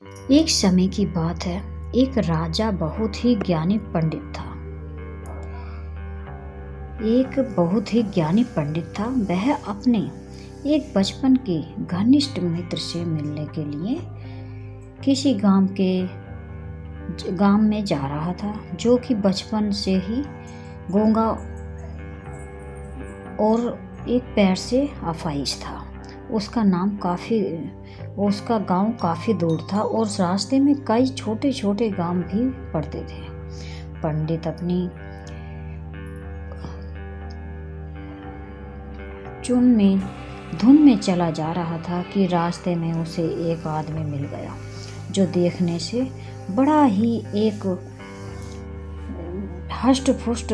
एक समय की बात है। एक राजा बहुत ही ज्ञानी पंडित था। वह अपने एक बचपन के घनिष्ठ मित्र से मिलने के लिए किसी गांव में जा रहा था, जो कि बचपन से ही गूंगा और एक पैर से अपाहिज था। उसका गांव काफी दूर था और रास्ते में कई छोटे छोटे गांव भी पड़ते थे। पंडित अपनी धुन में चला जा रहा था कि रास्ते में उसे एक आदमी मिल गया, जो देखने से बड़ा ही एक हष्ट पुष्ट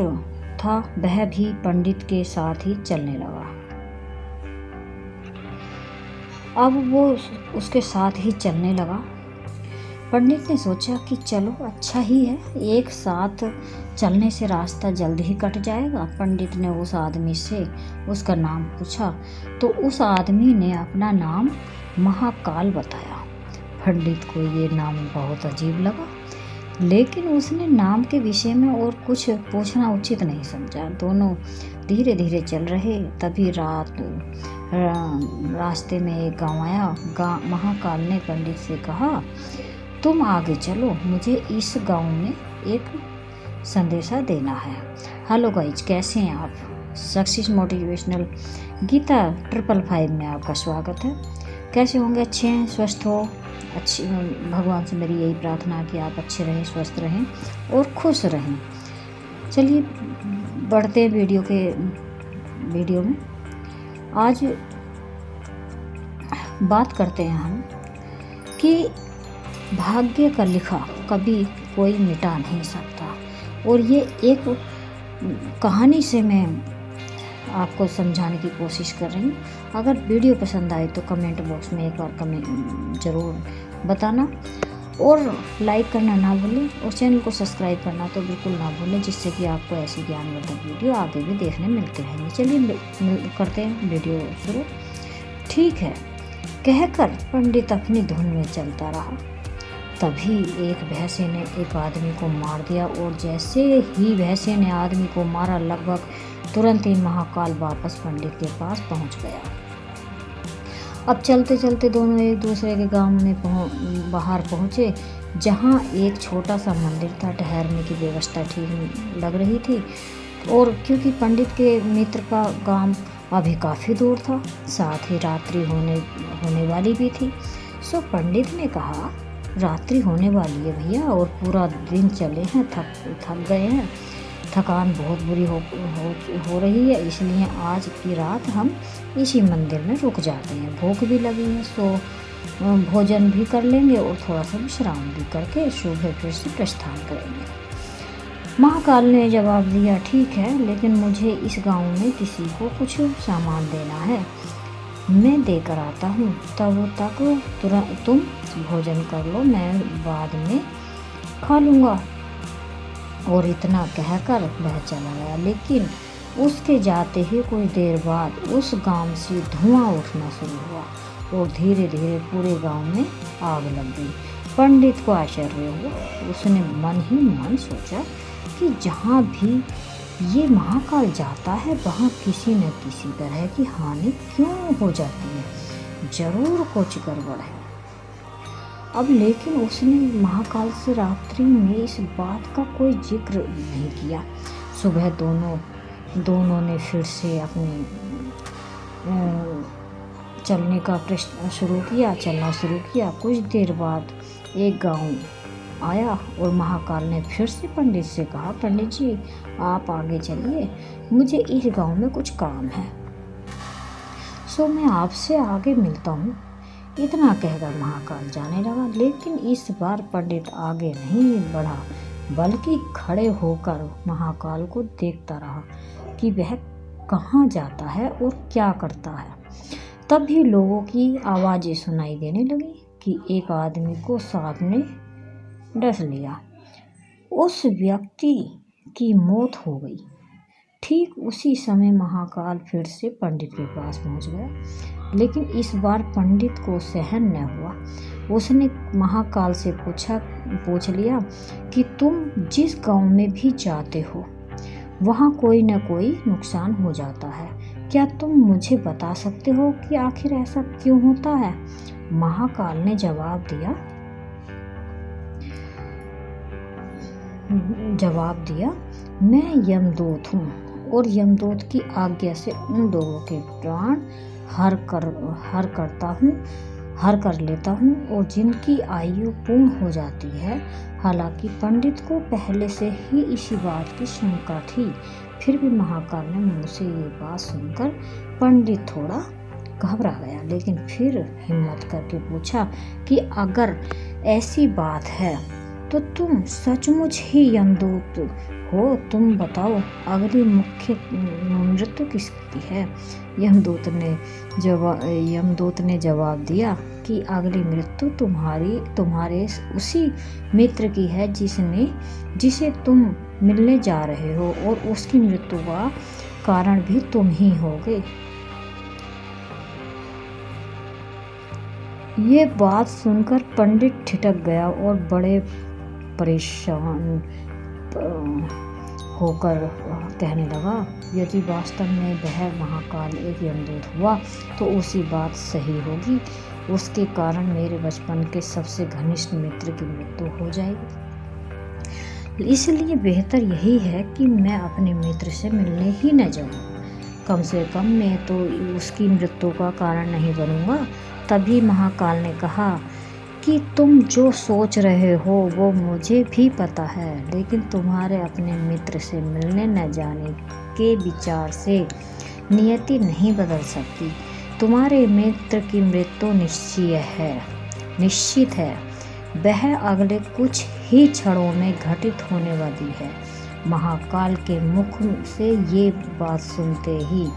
था। वह भी पंडित के साथ ही चलने लगा। अब वो उसके साथ ही चलने लगा। पंडित ने सोचा कि चलो अच्छा ही है, एक साथ चलने से रास्ता जल्द ही कट जाएगा। पंडित ने उस आदमी से उसका नाम पूछा तो उस आदमी ने अपना नाम महाकाल बताया। पंडित को ये नाम बहुत अजीब लगा, लेकिन उसने नाम के विषय में और कुछ पूछना उचित नहीं समझा। दोनों धीरे धीरे चल रहे। तभी रास्ते में एक गांव आया। महाकाल ने पंडित से कहा, तुम आगे चलो, मुझे इस गांव में एक संदेशा देना है। हेलो गाइज, कैसे हैं आप? सक्सेस मोटिवेशनल गीता 555 में आपका स्वागत है। कैसे होंगे? अच्छे हैं, स्वस्थ हो? अच्छी भगवान से मेरी यही प्रार्थना है कि आप अच्छे रहें, स्वस्थ रहें और खुश रहें। चलिए बढ़ते हैं वीडियो में। आज बात करते हैं हम कि भाग्य का लिखा कभी कोई मिटा नहीं सकता। और ये एक कहानी से मैं आपको समझाने की कोशिश कर रही हूँ। अगर वीडियो पसंद आए तो कमेंट बॉक्स में एक बार कमेंट ज़रूर बताना और लाइक करना ना भूलें और चैनल को सब्सक्राइब करना तो बिल्कुल ना भूलें, जिससे कि आपको ऐसी ज्ञानवर्धक वीडियो आगे भी देखने मिलते रहेंगे। चलिए करते हैं वीडियो शुरू। ठीक है, कहकर पंडित अपनी धुन में चलता रहा। तभी एक भैंसे ने एक आदमी को मार दिया और जैसे ही भैंसे ने आदमी को मारा, लगभग तुरंत ही महाकाल वापस पंडित के पास पहुंच गया। अब चलते चलते दोनों एक दूसरे के गांव में बाहर पहुंचे, जहां एक छोटा सा मंदिर था। ठहरने की व्यवस्था ठीक लग रही थी, और क्योंकि पंडित के मित्र का गांव अभी काफ़ी दूर था, साथ ही रात्रि होने वाली भी थी। सो पंडित ने कहा, रात्रि होने वाली है भैया और पूरा दिन चले हैं, थक गए हैं, थकान बहुत बुरी हो रही है, इसलिए आज की रात हम इसी मंदिर में रुक जाते हैं। भूख भी लगी है, सो भोजन भी कर लेंगे और थोड़ा सा विश्राम भी करके सुबह फिर से प्रस्थान करेंगे। महाकाल ने जवाब दिया, ठीक है, लेकिन मुझे इस गांव में किसी को कुछ सामान देना है, मैं देकर आता हूँ, तब तक तुम भोजन कर लो, मैं बाद में खा लूँगा। और इतना कहकर वह चला गया। लेकिन उसके जाते ही कुछ देर बाद उस गांव से धुआं उठना शुरू हुआ और धीरे धीरे पूरे गांव में आग लग गई। पंडित को आश्चर्य हुआ। उसने मन ही मन सोचा कि जहाँ भी ये महाकाल जाता है वहाँ किसी न किसी तरह की हानि क्यों हो जाती है, जरूर कुछ गड़बड़ है। अब लेकिन उसने महाकाल से रात्रि में इस बात का कोई जिक्र नहीं किया। सुबह दोनों ने फिर से अपनी चलना शुरू किया। कुछ देर बाद एक गांव आया और महाकाल ने फिर से पंडित से कहा, पंडित जी आप आगे चलिए, मुझे इस गांव में कुछ काम है, सो मैं आपसे आगे मिलता हूँ। इतना कहकर महाकाल जाने लगा। लेकिन इस बार पंडित आगे नहीं बढ़ा, बल्कि खड़े होकर महाकाल को देखता रहा कि वह कहाँ जाता है और क्या करता है। तभी लोगों की आवाज़ें सुनाई देने लगी कि एक आदमी को सांप ने डस लिया, उस व्यक्ति की मौत हो गई। ठीक उसी समय महाकाल फिर से पंडित के पास पहुंच गया, लेकिन इस बार पंडित को सहन न हुआ। उसने महाकाल से पूछ लिया कि तुम जिस गांव में भी जाते हो वहाँ कोई न कोई नुकसान हो जाता है, क्या तुम मुझे बता सकते हो कि आखिर ऐसा क्यों होता है? महाकाल ने जवाब दिया, मैं यमदूत हूँ और यमदूत की आज्ञा से उन लोगों के प्राण हर कर लेता हूँ और जिनकी आयु पूर्ण हो जाती है। हालांकि पंडित को पहले से ही इसी बात की शंका थी, फिर भी महाकाल ने मुँह से ये बात सुनकर पंडित थोड़ा घबरा गया, लेकिन फिर हिम्मत करके पूछा कि अगर ऐसी बात है तो तुम सचमुच ही यमदूत हो। तुम बताओ अगली मुख्य मृत्यु किसकी है? यमदूत ने जवाब दिया कि अगली मृत्यु तुम्हारे उसी मित्र की है जिसे तुम मिलने जा रहे हो, और उसकी मृत्यु का कारण भी तुम ही होगे। ये बात सुनकर पंडित ठिठक गया और बड़े परेशान होकर कहने लगा, यदि वास्तव में वह महाकाल एक यमदूत हुआ तो उसी बात सही होगी। उसके कारण मेरे बचपन के सबसे घनिष्ठ मित्र की मृत्यु हो जाएगी। इसलिए बेहतर यही है कि मैं अपने मित्र से मिलने ही न जाऊं। कम से कम मैं तो उसकी मृत्यु का कारण नहीं बनूंगा। तभी महाकाल ने कहा कि तुम जो सोच रहे हो वो मुझे भी पता है, लेकिन तुम्हारे अपने मित्र से मिलने न जाने के विचार से नियति नहीं बदल सकती। तुम्हारे मित्र की मृत्यु निश्चित है। वह अगले कुछ ही क्षणों में घटित होने वाली है। महाकाल के मुख से ये बात सुनते ही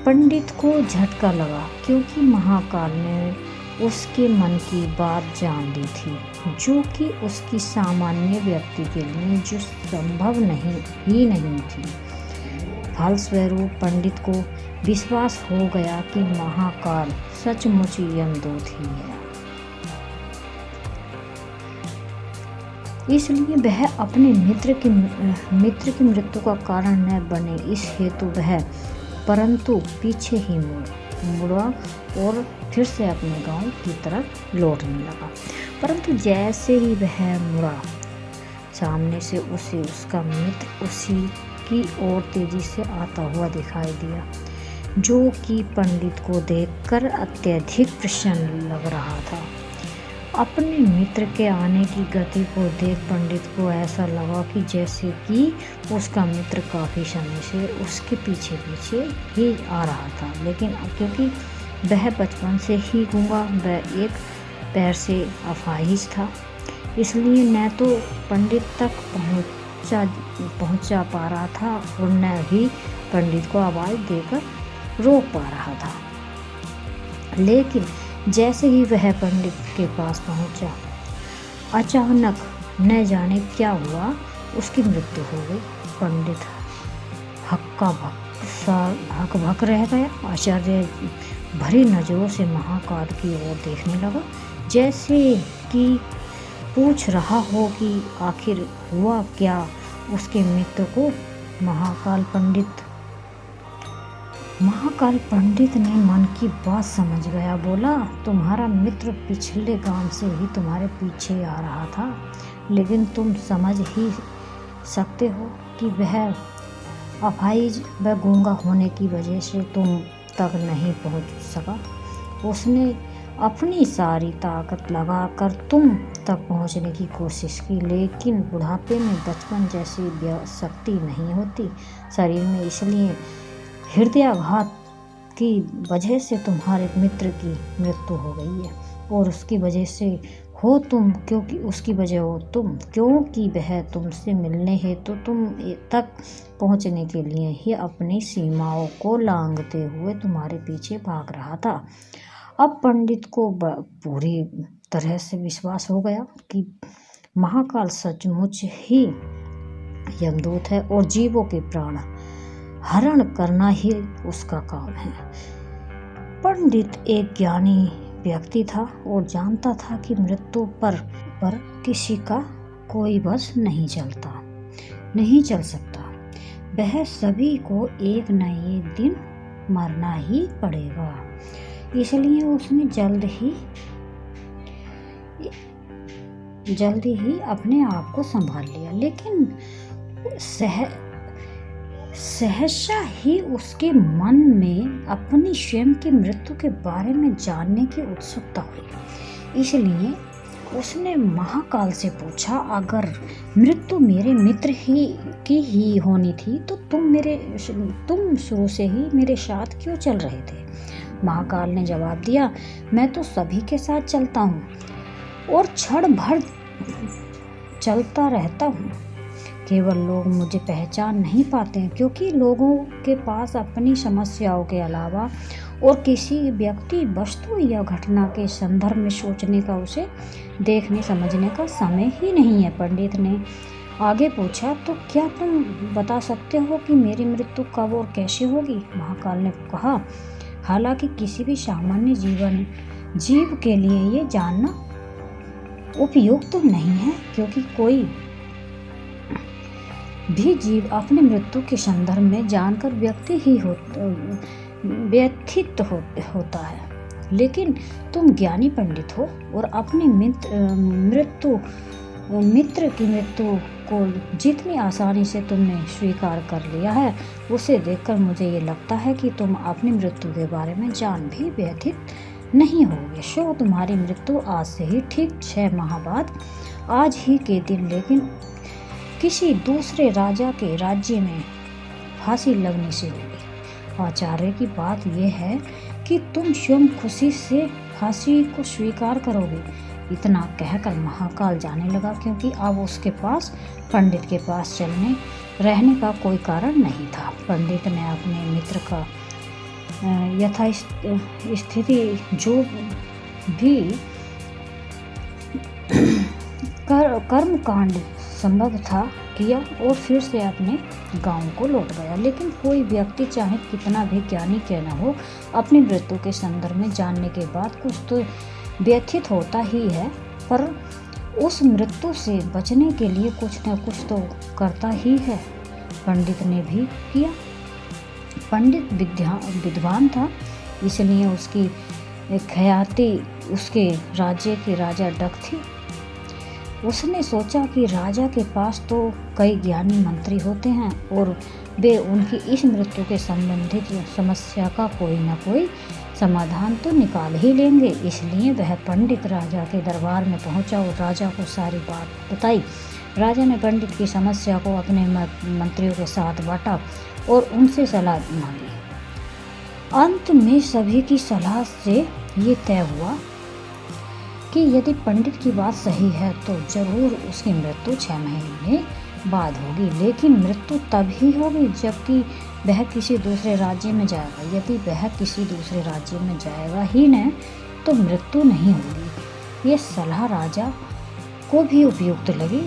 पंडित को झटका लगा, क्योंकि महाकाल ने उसके मन की बात जान ली थी, जो कि उसकी सामान्य व्यक्ति के लिए जो संभव नहीं थी। फलस्वरूप पंडित को विश्वास हो गया कि महाकाल सचमुच यमदूत ही है। इसलिए वह अपने मित्र की मृत्यु का कारण न बने, इस हेतु वह परंतु पीछे ही मुड़ा और फिर से अपने गांव की तरफ लौटने लगा। परंतु जैसे ही वह मुड़ा, सामने से उसे उसका मित्र उसी की ओर तेजी से आता हुआ दिखाई दिया, जो कि पंडित को देखकर अत्यधिक प्रसन्न लग रहा था। अपने मित्र के आने की गति को देख पंडित को ऐसा लगा कि जैसे कि उसका मित्र काफ़ी समय से उसके पीछे ही आ रहा था, लेकिन क्योंकि वह बचपन से ही गूंगा व एक पैर से अपाहिज था, इसलिए न तो पंडित तक पहुंचा पा रहा था और न ही पंडित को आवाज़ देकर रोक पा रहा था। लेकिन जैसे ही वह पंडित के पास पहुंचा, अचानक न जाने क्या हुआ, उसकी मृत्यु हो गई। पंडित हक भक रह गया, आश्चर्य भरी नज़रों से महाकाल की ओर देखने लगा, जैसे कि पूछ रहा हो कि आखिर हुआ क्या उसके मित्र को। महाकाल पंडित ने मन की बात समझ गया, बोला, तुम्हारा मित्र पिछले गांव से ही तुम्हारे पीछे आ रहा था, लेकिन तुम समझ ही सकते हो कि वह अपाहिज व गूंगा होने की वजह से तुम तक नहीं पहुंच सका। उसने अपनी सारी ताकत लगाकर तुम तक पहुंचने की कोशिश की, लेकिन बुढ़ापे में बचपन जैसी शक्ति नहीं होती शरीर में, इसलिए हृदयाघात की वजह से तुम्हारे मित्र की मृत्यु हो गई है। और उसकी वजह से हो तुम, क्योंकि उसकी वजह हो तुम, क्योंकि वह तुमसे मिलने हेतु तुम तक पहुंचने के लिए ही अपनी सीमाओं को लांघते हुए तुम्हारे पीछे भाग रहा था। अब पंडित को पूरी तरह से विश्वास हो गया कि महाकाल सचमुच ही यमदूत है और जीवों के प्राण हरण करना ही उसका काम है। पंडित एक ज्ञानी व्यक्ति था और जानता था कि मृत्यु पर किसी का कोई बस नहीं चल सकता। वह सभी को एक न एक दिन मरना ही पड़ेगा। इसलिए उसने जल्दी ही अपने आप को संभाल लिया। लेकिन सहसा ही उसके मन में अपनी स्वयं की मृत्यु के बारे में जानने की उत्सुकता हुई। इसलिए उसने महाकाल से पूछा, अगर मृत्यु मेरे मित्र ही होनी थी तो तुम शुरू से ही मेरे साथ क्यों चल रहे थे? महाकाल ने जवाब दिया, मैं तो सभी के साथ चलता हूँ और क्षण भर चलता रहता हूँ। केवल लोग मुझे पहचान नहीं पाते हैं, क्योंकि लोगों के पास अपनी समस्याओं के अलावा और किसी व्यक्ति, वस्तु या घटना के संदर्भ में सोचने का, उसे देखने समझने का समय ही नहीं है। पंडित ने आगे पूछा, तो क्या तुम बता सकते हो कि मेरी मृत्यु कब और कैसे होगी? महाकाल ने कहा, हालांकि किसी भी सामान्य जीव के लिए ये जानना उपयुक्त तो नहीं है, क्योंकि कोई भी जीव अपनी मृत्यु के संदर्भ में जानकर व्यथित होता है। लेकिन तुम ज्ञानी पंडित हो और अपने मित्र की मृत्यु को जितनी आसानी से तुमने स्वीकार कर लिया है, उसे देखकर मुझे ये लगता है कि तुम अपनी मृत्यु के बारे में जान भी व्यथित नहीं होगे। सो तुम्हारी मृत्यु आज से ही ठीक 6 माह बाद आज ही के दिन, लेकिन किसी दूसरे राजा के राज्य में फांसी लगने से होगी। आचार्य की बात यह है कि तुम स्वयं खुशी से फांसी को स्वीकार करोगे। इतना कहकर महाकाल जाने लगा, क्योंकि अब उसके पास पंडित के पास रहने का कोई कारण नहीं था। पंडित ने अपने मित्र का यथास्थिति जो भी कर्मकांड संभव था किया और फिर से अपने गांव को लौट गया। लेकिन कोई व्यक्ति चाहे कितना भी ज्ञानी क्यों न हो, अपनी मृत्यु के संदर्भ में जानने के बाद कुछ तो व्यथित होता ही है, पर उस मृत्यु से बचने के लिए कुछ न कुछ तो करता ही है। पंडित ने भी किया। पंडित विद्वान था, इसलिए उसकी ख्याति उसके राज्य की राजा डक थी। उसने सोचा कि राजा के पास तो कई ज्ञानी मंत्री होते हैं और वे उनकी इस मृत्यु के संबंधित समस्या का कोई न कोई समाधान तो निकाल ही लेंगे। इसलिए वह पंडित राजा के दरबार में पहुंचा और राजा को सारी बात बताई। राजा ने पंडित की समस्या को अपने मंत्रियों के साथ बांटा और उनसे सलाह मांगी। अंत में सभी की सलाह से ये तय हुआ कि यदि पंडित की बात सही है तो जरूर उसकी मृत्यु 6 महीने बाद होगी, लेकिन मृत्यु तभी होगी जबकि वह किसी दूसरे राज्य में जाएगा। यदि वह किसी दूसरे राज्य में जाएगा ही नहीं तो मृत्यु नहीं होगी। ये सलाह राजा को भी उपयुक्त लगी।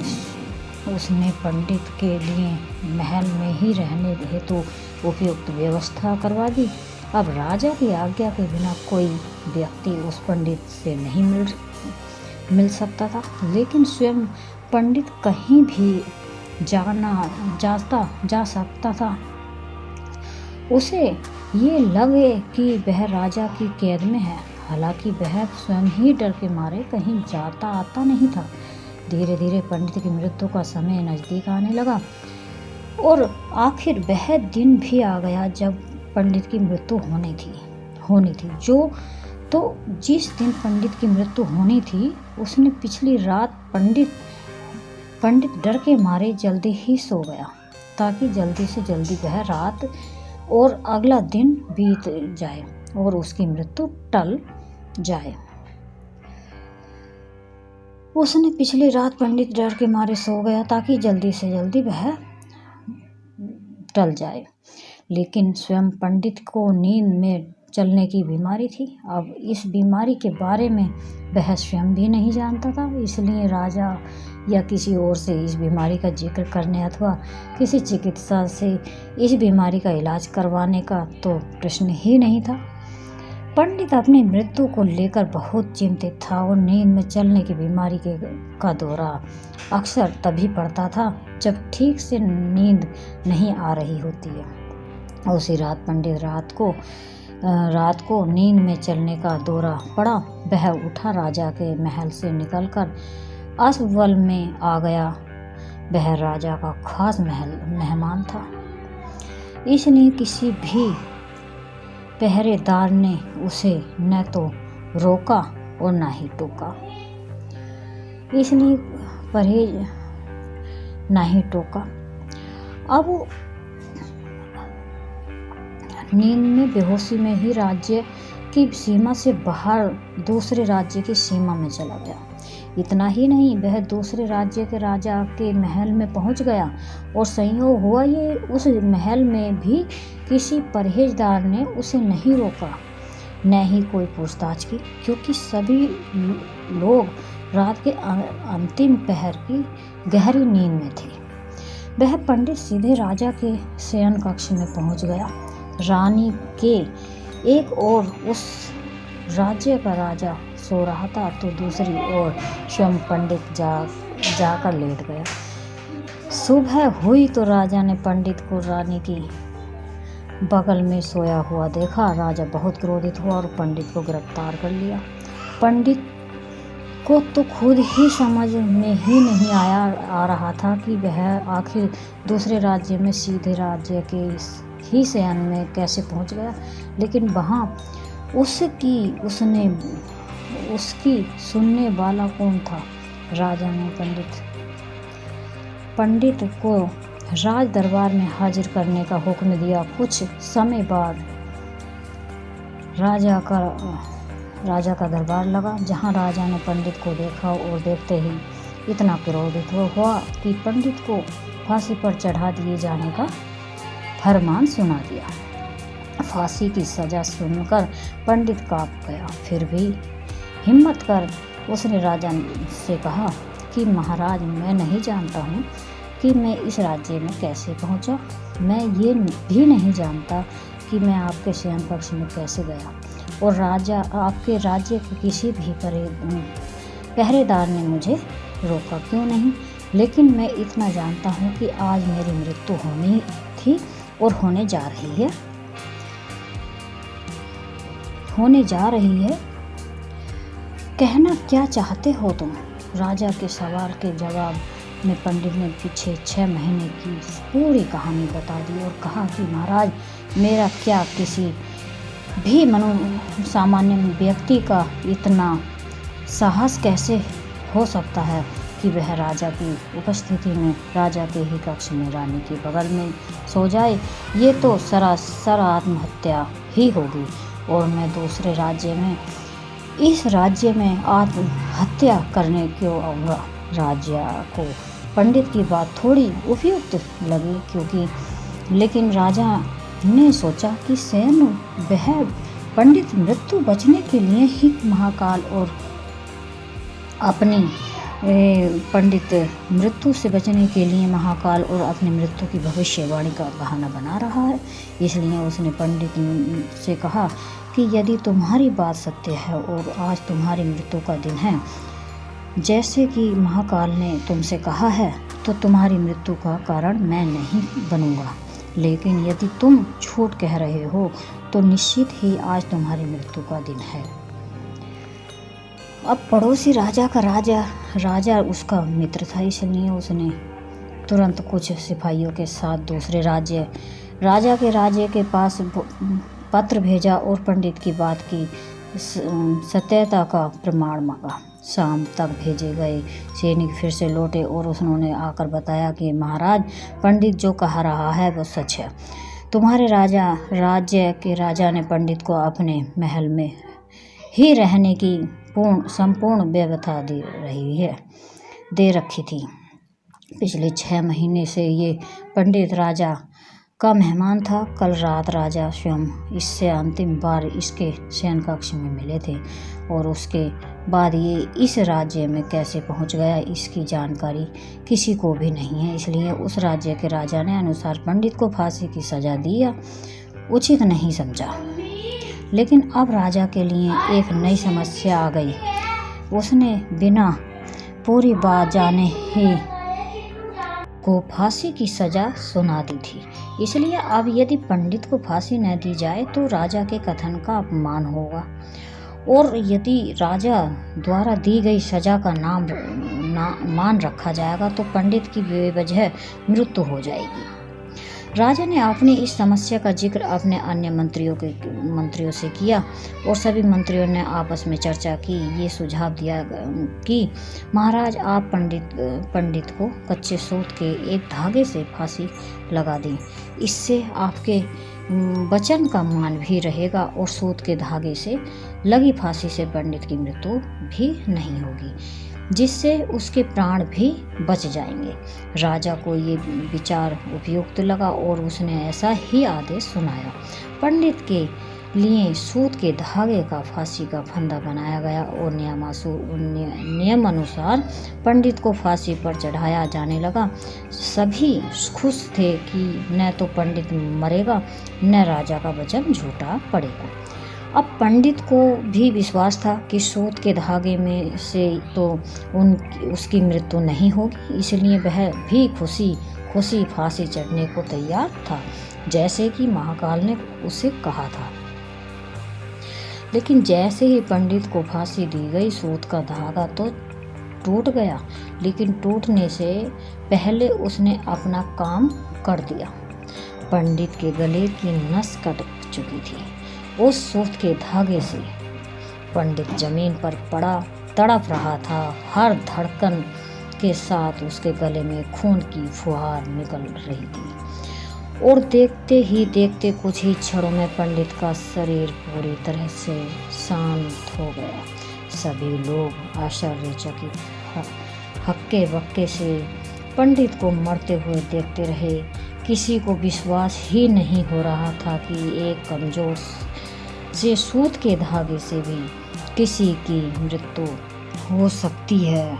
उसने पंडित के लिए महल में ही रहने हेतु उपयुक्त व्यवस्था करवा दी। अब राजा की आज्ञा के बिना कोई व्यक्ति उस पंडित से नहीं मिल सकता था, लेकिन स्वयं पंडित कहीं भी जा सकता था। उसे ये लगे कि वह राजा की कैद में है, हालांकि वह स्वयं ही डर के मारे कहीं जाता आता नहीं था। धीरे धीरे पंडित की मृत्यु का समय नज़दीक आने लगा और आखिर वह दिन भी आ गया जब पंडित की मृत्यु होनी थी। जिस दिन पंडित की मृत्यु होनी थी उसने पिछली रात पंडित डर के मारे जल्दी ही सो गया, ताकि जल्दी से जल्दी वह रात और अगला दिन बीत जाए और उसकी मृत्यु टल जाए। उसने पिछली रात पंडित डर के मारे सो गया ताकि जल्दी से जल्दी वह टल जाए, लेकिन स्वयं पंडित को नींद में चलने की बीमारी थी। अब इस बीमारी के बारे में वह स्वयं भी नहीं जानता था, इसलिए राजा या किसी और से इस बीमारी का जिक्र करने अथवा किसी चिकित्सा से इस बीमारी का इलाज करवाने का तो प्रश्न ही नहीं था। पंडित अपनी मृत्यु को लेकर बहुत चिंतित था और नींद में चलने की बीमारी का दौरा अक्सर तभी पड़ता था जब ठीक से नींद नहीं आ रही होती है। उसी रात पंडित रात को नींद में चलने का दौरा पड़ा। वह उठा, राजा के महल से निकलकर असवल में आ गया। वह राजा का खास मेहमान था, इसलिए किसी भी पहरेदार ने उसे न तो रोका और न ही टोका। अब नींद में बेहोशी में ही राज्य की सीमा से बाहर दूसरे राज्य की सीमा में चला गया। इतना ही नहीं, वह दूसरे राज्य के राजा के महल में पहुंच गया और संयोग हुआ ये उस महल में भी किसी परहेजदार ने उसे नहीं रोका, न ही कोई पूछताछ की, क्योंकि सभी लोग रात के अंतिम पहर की गहरी नींद में थे। वह पंडित सीधे राजा के शयन कक्ष में पहुंच गया। रानी के एक ओर उस राज्य का राजा सो रहा था तो दूसरी ओर स्वयं पंडित जाकर लेट गया। सुबह हुई तो राजा ने पंडित को रानी की बगल में सोया हुआ देखा। राजा बहुत क्रोधित हुआ और पंडित को गिरफ्तार कर लिया। पंडित को तो खुद ही समझ में ही नहीं आ रहा था कि वह आखिर दूसरे राज्य में सीधे राज्य के ही शयन में कैसे पहुंच गया। लेकिन वहाँ उसकी सुनने वाला कौन था? राजा ने पंडित को राज दरबार में हाजिर करने का हुक्म दिया। कुछ समय बाद राजा का दरबार लगा, जहां राजा ने पंडित को देखा और देखते ही इतना क्रोधित हुआ कि पंडित को फांसी पर चढ़ा दिए जाने का फरमान सुना दिया। फांसी की सजा सुनकर पंडित कांप गया। फिर भी हिम्मत कर उसने राजा से कहा कि महाराज, मैं नहीं जानता हूँ कि मैं इस राज्य में कैसे पहुँचा। मैं ये भी नहीं जानता कि मैं आपके शयन कक्ष में कैसे गया और आपके राज्य के किसी भी पहरेदार ने मुझे रोका क्यों नहीं। लेकिन मैं इतना जानता हूँ कि आज मेरी मृत्यु होनी थी और होने जा रही है। कहना क्या चाहते हो तुम? राजा के सवाल के जवाब में पंडित ने पीछे 6 महीने की पूरी कहानी बता दी और कहा कि महाराज, मेरा क्या किसी भी सामान्य व्यक्ति का इतना साहस कैसे हो सकता है कि वह राजा की उपस्थिति में राजा के ही कक्ष में रानी के बगल में सो जाए। ये तो सरासर आत्महत्या ही होगी और मैं दूसरे राज्य में इस राज्य में आत्महत्या करने क्यों आऊँगा? राजा को पंडित की बात थोड़ी उपयुक्त लगी, लेकिन राजा ने सोचा कि शयन वह पंडित मृत्यु बचने के लिए ही महाकाल और अपनी पंडित मृत्यु से बचने के लिए महाकाल और अपनी मृत्यु की भविष्यवाणी का बहाना बना रहा है। इसलिए उसने पंडित से कहा कि यदि तुम्हारी बात सत्य है और आज तुम्हारी मृत्यु का दिन है, जैसे कि महाकाल ने तुमसे कहा है, तो तुम्हारी मृत्यु का कारण मैं नहीं बनूंगा। लेकिन यदि तुम झूठ कह रहे हो तो निश्चित ही आज तुम्हारी मृत्यु का दिन है। अब पड़ोसी राजा उसका मित्र था, इसलिए उसने तुरंत कुछ सिपाहियों के साथ दूसरे राजा के पास पत्र भेजा और पंडित की बात की सत्यता का प्रमाण मांगा। शाम तक भेजे गए सैनिक फिर से लौटे और उन्होंने आकर बताया कि महाराज, पंडित जो कह रहा है वो सच है। तुम्हारे राज्य के राजा ने पंडित को अपने महल में ही रहने की संपूर्ण व्यवस्था दे रखी थी। पिछले 6 महीने से ये पंडित राजा का मेहमान था। कल रात राजा स्वयं इससे अंतिम बार इसके शयन कक्ष में मिले थे और उसके बाद ये इस राज्य में कैसे पहुंच गया, इसकी जानकारी किसी को भी नहीं है। इसलिए उस राज्य के राजा ने अनुसार पंडित को फांसी की सजा दिया उचित नहीं समझा। लेकिन अब राजा के लिए एक नई समस्या आ गई। उसने बिना पूरी बात जाने ही को फांसी की सजा सुना दी थी। इसलिए अब यदि पंडित को फांसी न दी जाए तो राजा के कथन का अपमान होगा, और यदि राजा द्वारा दी गई सजा का मान रखा जाएगा तो पंडित की बेवजह मृत्यु हो जाएगी। राजा ने अपनी इस समस्या का जिक्र अपने अन्य मंत्रियों से किया, और सभी मंत्रियों ने आपस में चर्चा की। ये सुझाव दिया कि महाराज, आप पंडित को कच्चे सूत के एक धागे से फांसी लगा दें। इससे आपके वचन का मान भी रहेगा और सूत के धागे से लगी फांसी से पंडित की मृत्यु भी नहीं होगी, जिससे उसके प्राण भी बच जाएंगे। राजा को ये विचार उपयुक्त लगा और उसने ऐसा ही आदेश सुनाया। पंडित के लिए सूत के धागे का फांसी का फंदा बनाया गया और नियम अनुसार पंडित को फांसी पर चढ़ाया जाने लगा। सभी खुश थे कि न तो पंडित मरेगा न राजा का वचन झूठा पड़ेगा। अब पंडित को भी विश्वास था कि सूत के धागे में से तो उसकी मृत्यु नहीं होगी, इसलिए वह भी खुशी फांसी चढ़ने को तैयार था, जैसे कि महाकाल ने उसे कहा था। लेकिन जैसे ही पंडित को फांसी दी गई, सूत का धागा तो टूट गया, लेकिन टूटने से पहले उसने अपना काम कर दिया। पंडित के गले की नस कट चुकी थी। उस सूत के धागे से पंडित जमीन पर पड़ा तड़प रहा था। हर धड़कन के साथ उसके गले में खून की फुहार निकल रही थी, और देखते ही देखते कुछ ही क्षणों में पंडित का शरीर पूरी तरह से शांत हो गया। सभी लोग आश्चर्यचकित हक्के बक्के से पंडित को मरते हुए देखते रहे। किसी को विश्वास ही नहीं हो रहा था कि एक कमजोर से सूत के धागे से भी किसी की मृत्यु हो सकती है,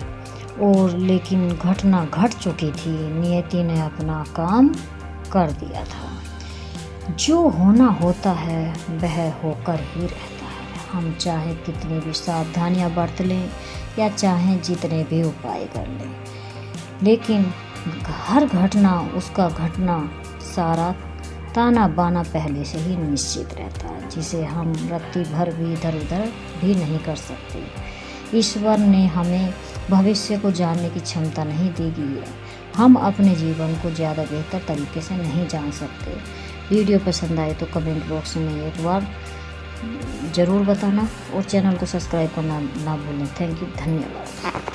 और लेकिन घटना घट चुकी थी। नियति ने अपना काम कर दिया था। जो होना होता है वह होकर ही रहता है। हम चाहे कितनी भी सावधानियां बरत लें या चाहे जितने भी उपाय कर लें, लेकिन हर घटना उसका घटना सारा ताना बाना पहले से ही निश्चित रहता है, जिसे हम रत्ती भर भी इधर उधर भी नहीं कर सकते। ईश्वर ने हमें भविष्य को जानने की क्षमता नहीं दी गई है। हम अपने जीवन को ज़्यादा बेहतर तरीके से नहीं जान सकते। वीडियो पसंद आए तो कमेंट बॉक्स में एक बार ज़रूर बताना, और चैनल को सब्सक्राइब करना ना भूलें। थैंक यू, धन्यवाद।